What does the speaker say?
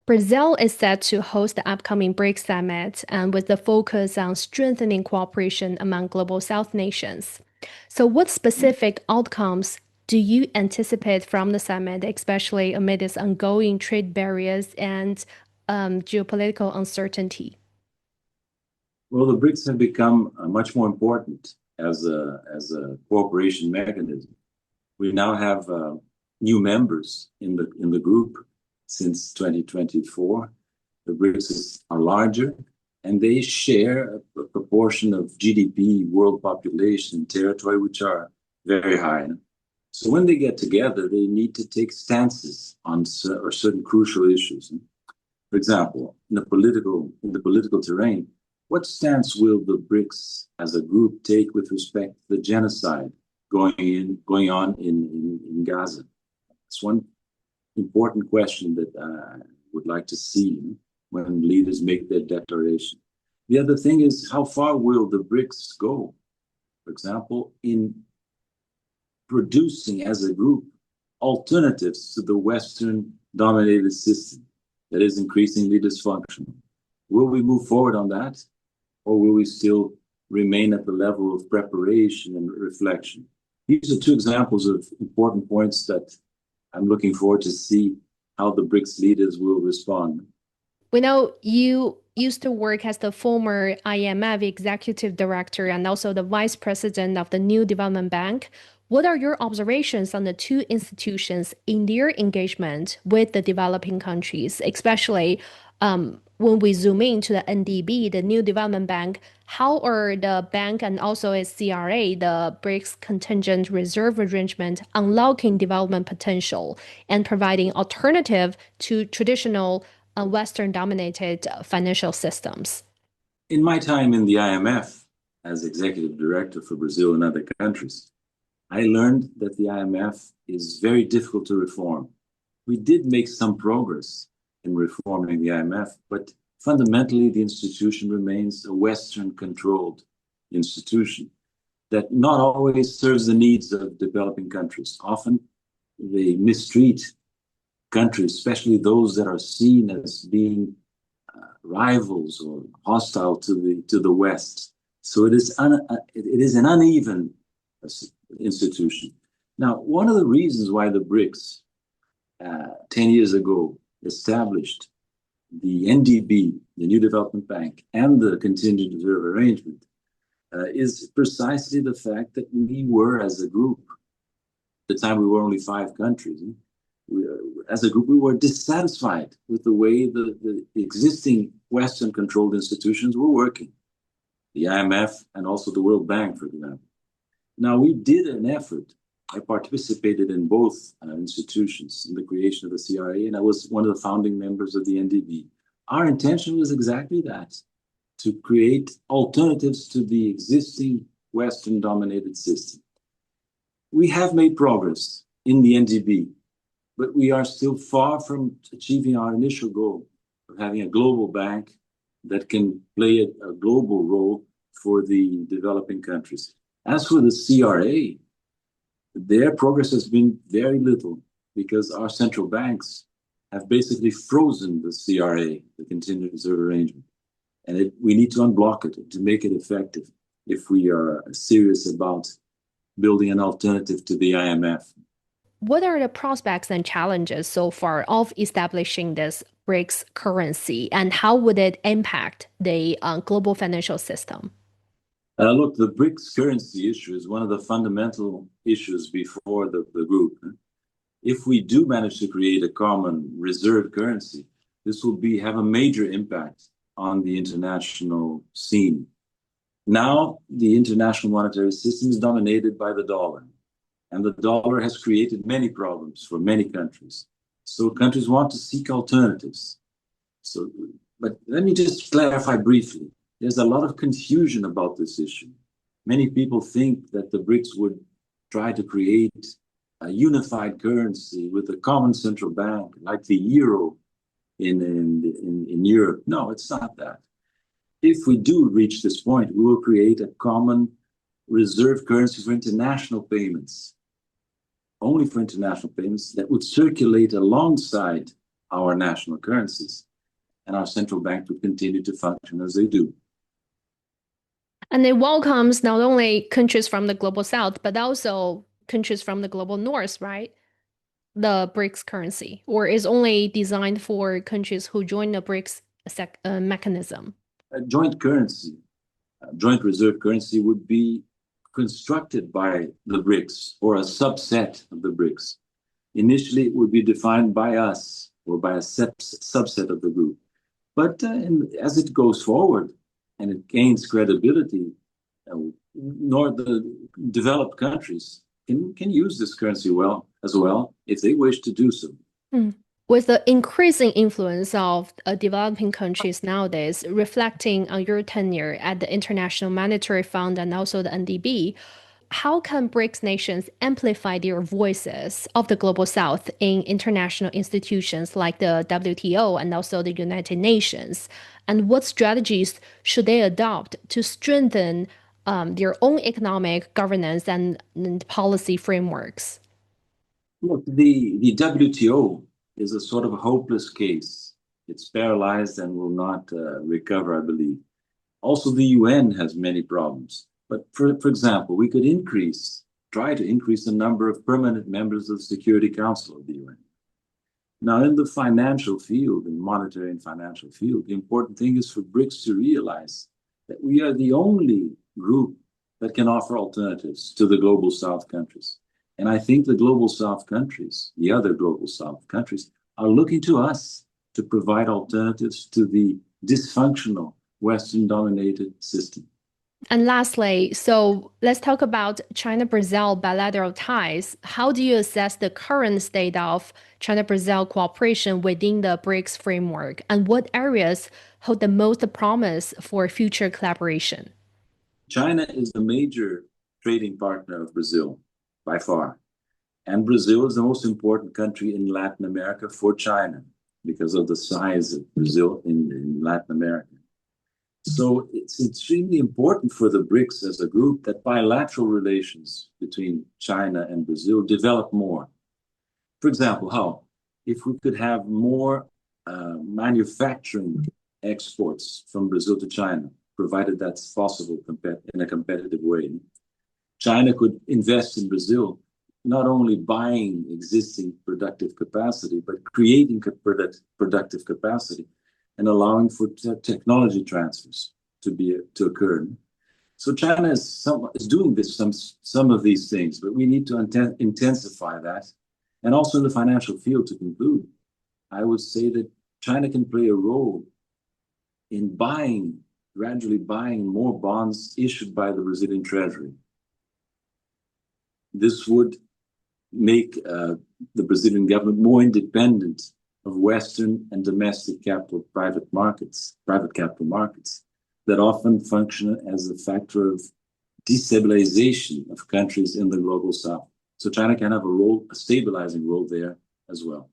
Brazil is set to host the upcoming BRICS Summit and with the focus on strengthening cooperation among global South nations. So, what specific outcomes do you anticipate from the summit, especially amid its ongoing trade barriers and geopolitical uncertainty? Well, the BRICS have become much more important as a cooperation mechanism. We now have new members in the group since 2024. The BRICS are larger, and they share a proportion of GDP, world population, territory, which are very high. So when they get together, they need to take stances on certain crucial issues. For example, in the political terrain, what stance will the BRICS as a group take with respect to the genocide going on in Gaza? It's one important question that I would like to see when leaders make their declaration. The other thing is, how far will the BRICS go, for example, in producing as a group alternatives to the Western dominated system that is increasingly dysfunctional? Will we move forward on that? Or will we still remain at the level of preparation and reflection? These are two examples of important points that I'm looking forward to see how the BRICS leaders will respond. We know you used to work as the former IMF Executive Director and also the Vice President of the New Development Bank. What are your observations on the two institutions in their engagement with the developing countries, especially when we zoom into the NDB, the New Development Bank? How are the bank and also its CRA, the BRICS Contingent Reserve Arrangement, unlocking development potential and providing alternative to traditional Western-dominated financial systems? In my time in the IMF as executive director for Brazil and other countries, I learned that the IMF is very difficult to reform. We did make some progress in reforming the IMF, but fundamentally the institution remains a Western-controlled institution that not always serves the needs of developing countries. Often they mistreat countries, especially those that are seen as being rivals or hostile to the West. So it is an uneven institution. Now, one of the reasons why the BRICS 10 years ago established the NDB, the New Development Bank, and the Contingent Reserve Arrangement is precisely the fact that we were, as a group, at the time we were only 5 countries, as a group, we were dissatisfied with the way the existing Western-controlled institutions were working, the IMF and also the World Bank, for example. Now, we did an effort. I participated in both institutions in the creation of the CRA, and I was one of the founding members of the NDB. Our intention was exactly that, to create alternatives to the existing Western-dominated system. We have made progress in the NDB, but we are still far from achieving our initial goal of having a global bank that can play a global role for the developing countries. As for the CRA, their progress has been very little because our central banks have basically frozen the CRA, the Contingent Reserve Arrangement. And we need to unblock it to make it effective if we are serious about building an alternative to the IMF. What are the prospects and challenges so far of establishing this BRICS currency, and how would it impact the global financial system? Look, the BRICS currency issue is one of the fundamental issues before the group. If we do manage to create a common reserve currency, this will have a major impact on the international scene. Now, the international monetary system is dominated by the dollar, and the dollar has created many problems for many countries. So countries want to seek alternatives. But let me just clarify briefly. There's a lot of confusion about this issue. Many people think that the BRICS would try to create a unified currency with a common central bank, like the euro in Europe. No, it's not that. If we do reach this point, we will create a common reserve currency for international payments, only for international payments, that would circulate alongside our national currencies, and our central bank would continue to function as they do. And it welcomes not only countries from the global south, but also countries from the global north, right? The BRICS currency, or is only designed for countries who join the BRICS mechanism? A joint currency, a joint reserve currency would be constructed by the BRICS or a subset of the BRICS. Initially, it would be defined by us or by a subset of the group. But as it goes forward and it gains credibility, nor the developed countries can use this currency as well if they wish to do so. With the increasing influence of developing countries nowadays, reflecting on your tenure at the International Monetary Fund and also the NDB, how can BRICS nations amplify their voices of the global south in international institutions like the WTO and also the United Nations? And what strategies should they adopt to strengthen their own economic governance and policy frameworks? Look, the WTO is a sort of a hopeless case. It's paralyzed and will not recover, I believe. Also, the UN has many problems. But for example, we could try to increase the number of permanent members of the Security Council of the UN. Now, in the financial field, in monetary and financial field, the important thing is for BRICS to realize that we are the only group that can offer alternatives to the global south countries. And I think the global south countries, the other global south countries, are looking to us to provide alternatives to the dysfunctional Western-dominated system. And lastly, so let's talk about China-Brazil bilateral ties. How do you assess the current state of China-Brazil cooperation within the BRICS framework, and what areas hold the most promise for future collaboration? China is the major trading partner of Brazil by far. And Brazil is the most important country in Latin America for China because of the size of Brazil in Latin America. So it's extremely important for the BRICS as a group that bilateral relations between China and Brazil develop more. For example, how? If we could have more manufacturing exports from Brazil to China, provided that's possible in a competitive way, China could invest in Brazil, not only buying existing productive capacity, but creating productive capacity and allowing for technology transfers to occur. So China is doing some of these things, but we need to intensify that. And also in the financial field, to conclude, I would say that China can play a role in gradually buying more bonds issued by the Brazilian Treasury. This would make the Brazilian government more independent of Western and domestic private capital markets that often function as a factor of destabilization of countries in the global south. So China can have a stabilizing role there as well.